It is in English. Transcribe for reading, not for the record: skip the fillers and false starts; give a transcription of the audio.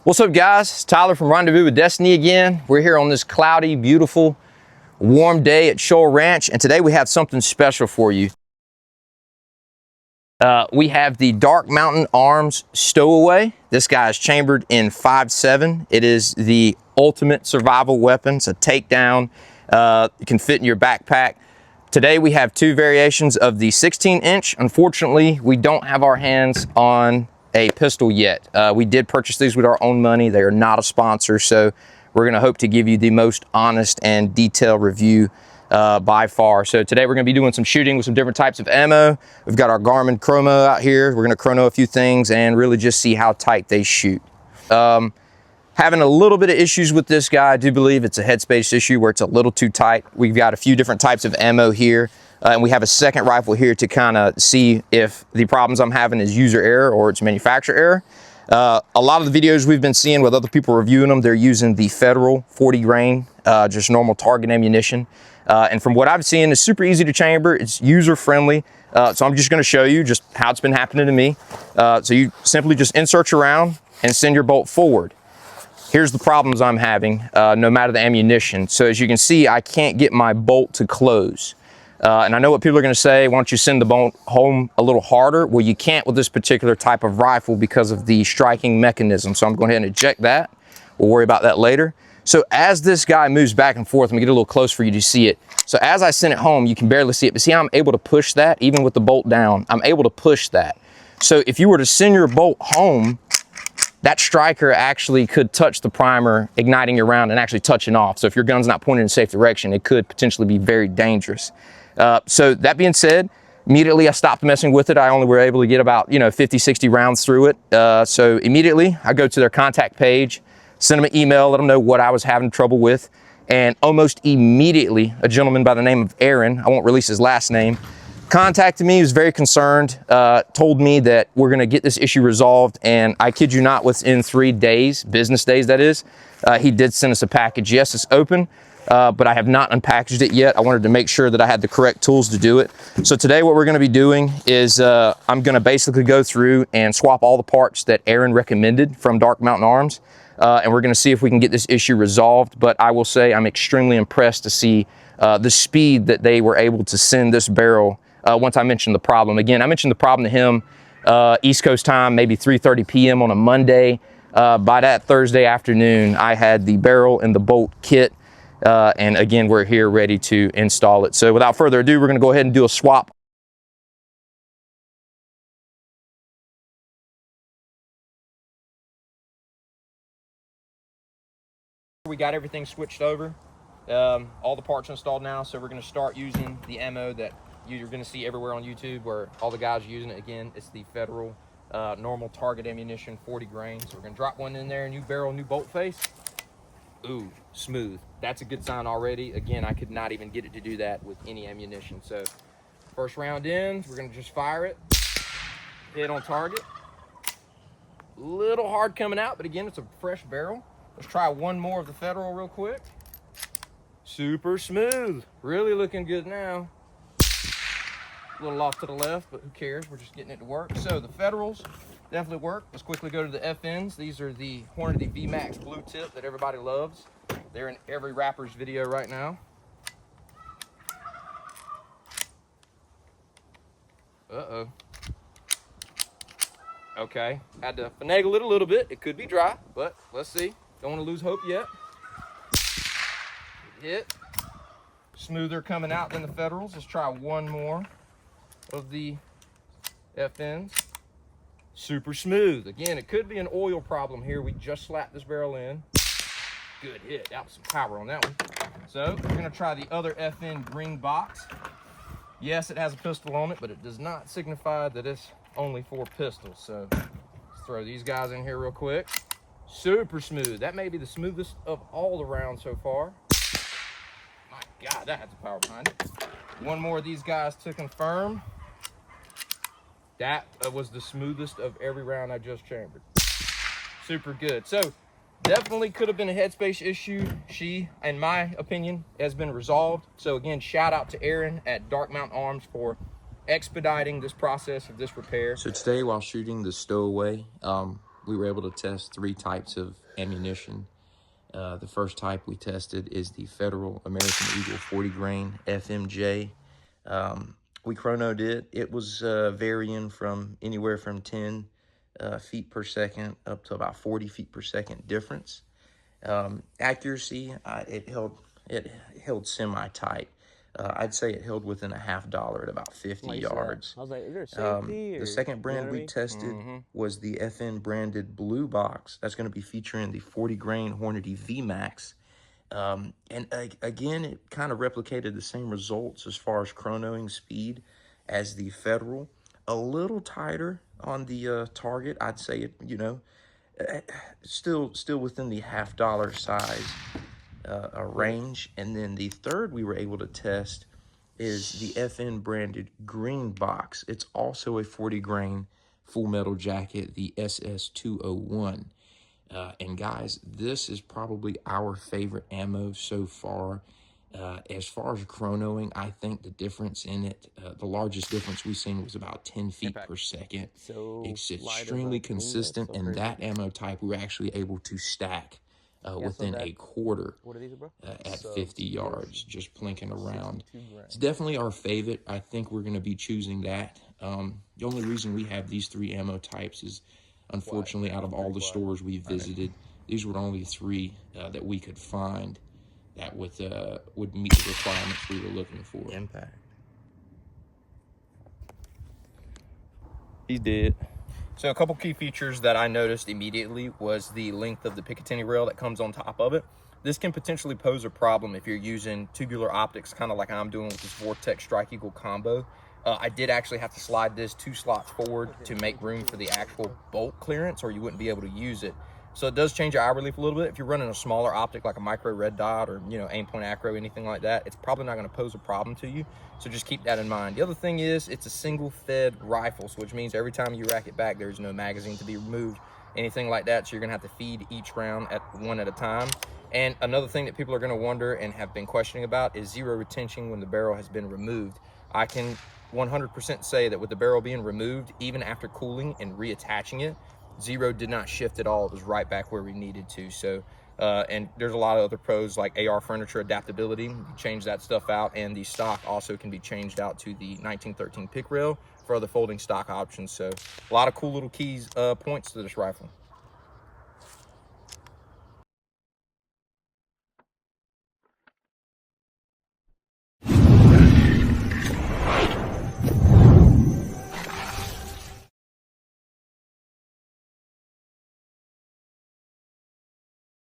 What's up, guys? It's Tyler from Rendezvous with Destiny again. We're here on this cloudy, beautiful, warm day at Shoal Ranch, and today we have something special for you. We have the Dark Mountain Arms Stowaway. This guy is chambered in 5.7. It is the ultimate survival weapon. It's a takedown. It can fit in your backpack. Today we have two variations of the 16-inch. Unfortunately, we don't have our hands on a pistol yet. We did purchase these with our own money. They are not a sponsor, so we're gonna hope to give you the most honest and detailed review by far. So today we're gonna be doing some shooting with some different types of ammo. We've got our Garmin chrono out here. We're gonna chrono a few things and really just see how tight they shoot. Having a little bit of issues with this guy. I do believe it's a headspace issue where it's a little too tight. We've got a few different types of ammo here. And we have a second rifle here to kind of see if the problems I'm having is user error or it's manufacturer error. A lot of the videos we've been seeing with other people reviewing them, they're using the Federal 40 grain, just normal target ammunition. And from what I've seen, it's super easy to chamber. It's user friendly. So I'm just gonna show you just how it's been happening to me. So you simply just insert your round and send your bolt forward. Here's the problems I'm having, no matter the ammunition. So as you can see, I can't get my bolt to close. And I know what people are gonna say, why don't you send the bolt home a little harder? Well, you can't with this particular type of rifle because of the striking mechanism. So I'm going ahead and eject that. We'll worry about that later. So as this guy moves back and forth, let me get a little close for you to see it. So as I send it home, you can barely see it, but see how I'm able to push that, even with the bolt down, I'm able to push that. So if you were to send your bolt home, that striker actually could touch the primer, igniting your round and actually touching off. So if your gun's not pointed in a safe direction, it could potentially be very dangerous. So that being said, immediately I stopped messing with it. I only were able to get about, 50, 60 rounds through it. So immediately I go to their contact page, send them an email, let them know what I was having trouble with. And almost immediately, a gentleman by the name of Aaron, I won't release his last name, contacted me. He was very concerned, told me that we're gonna get this issue resolved. And I kid you not, within 3 days, business days that is, he did send us a package. Yes, it's open. But I have not unpackaged it yet. I wanted to make sure that I had the correct tools to do it. So today what we're gonna be doing is I'm gonna basically go through and swap all the parts that Aaron recommended from Dark Mountain Arms. And we're gonna see if we can get this issue resolved. But I will say I'm extremely impressed to see the speed that they were able to send this barrel once I mentioned the problem. Again, I mentioned the problem to him East Coast time, maybe 3:30 p.m. on a Monday. By that Thursday afternoon, I had the barrel and the bolt kit. And again, we're here ready to install it. So without further ado, we're gonna go ahead and do a swap. We got everything switched over. All the parts installed now. So we're gonna start using the ammo that you're gonna see everywhere on YouTube where all the guys are using it. Again, it's the Federal normal target ammunition, 40 grain. So we're gonna drop one in there, new barrel, new bolt face. Ooh, smooth. That's a good sign already. Again, I could not even get it to do that with any ammunition. So first round in, we're gonna just fire it. Hit on target. Little hard coming out, but again, it's a fresh barrel. Let's try one more of the Federal real quick. Super smooth. Really looking good now. A little off to the left, but who cares? We're just getting it to work. So the Federals definitely work. Let's quickly go to the FNs. These are the RNwD VMAX blue tip that everybody loves. They're in every rapper's video right now. Uh-oh. Okay, had to finagle it a little bit. It could be dry, but let's see. Don't want to lose hope yet. Hit. Smoother coming out than the Federals. Let's try one more of the FNs. Super smooth. Again, it could be an oil problem here. We just slapped this barrel in. Good hit. That was some power on that one. So we're gonna try the other FN green box. Yes, it has a pistol on it, but it does not signify that it's only for pistols. So let's throw these guys in here real quick. Super smooth. That may be the smoothest of all the rounds so far. My God, that had some power behind it. One more of these guys to confirm. That was the smoothest of every round I just chambered. Super good. So definitely could have been a headspace issue. She, in my opinion, has been resolved. So again, shout out to Aaron at Dark Mountain Arms for expediting this process of this repair. So today while shooting the Stowaway, we were able to test 3 types of ammunition. The first type we tested is the Federal American Eagle 40 grain FMJ. We chronoed it. It was varying from anywhere from 10 feet per second up to about 40 feet per second difference. Accuracy, it held semi-tight. I'd say it held within a $50 at about 50 yards. I was like, is there safety? The second brand we tested was the FN branded blue box. That's going to be featuring the 40 grain Hornady VMAX. And again, it kind of replicated the same results as far as chronoing speed as the Federal. A little tighter on the target. I'd say it, you know, still within the $50 size range. And then the third we were able to test is the FN branded green box. It's also a 40 grain full metal jacket, the SS201. And guys, this is probably our favorite ammo so far. As far as chronoing, I think the difference in it, the largest difference we've seen was about 10 feet per second. So it's extremely consistent, and that ammo type we were actually able to stack within a quarter at 50 yards, just plinking around. It's definitely our favorite. I think we're going to be choosing that. The only reason we have these 3 ammo types is, unfortunately, out of all the stores we visited, these were only 3 that we could find that would meet the requirements we were looking for. Impact. He's dead. So a couple key features that I noticed immediately was the length of the Picatinny rail that comes on top of it. This can potentially pose a problem if you're using tubular optics, kind of like I'm doing with this Vortex Strike Eagle combo. I did actually have to slide this 2 slots forward to make room for the actual bolt clearance, or you wouldn't be able to use it. So it does change your eye relief a little bit. If you're running a smaller optic like a micro red dot or, you know, aim point acro, anything like that, it's probably not going to pose a problem to you. So just keep that in mind. The other thing is it's a single fed rifle, so which means every time you rack it back, there's no magazine to be removed, anything like that. So you're going to have to feed each round one at a time. And another thing that people are going to wonder and have been questioning about is zero retention when the barrel has been removed. I can 100% say that with the barrel being removed, even after cooling and reattaching it, zero did not shift at all. It was right back where we needed to. So, and there's a lot of other pros like AR furniture adaptability. You can change that stuff out, and the stock also can be changed out to the 1913 pick rail for other folding stock options. So a lot of cool little points to this rifle.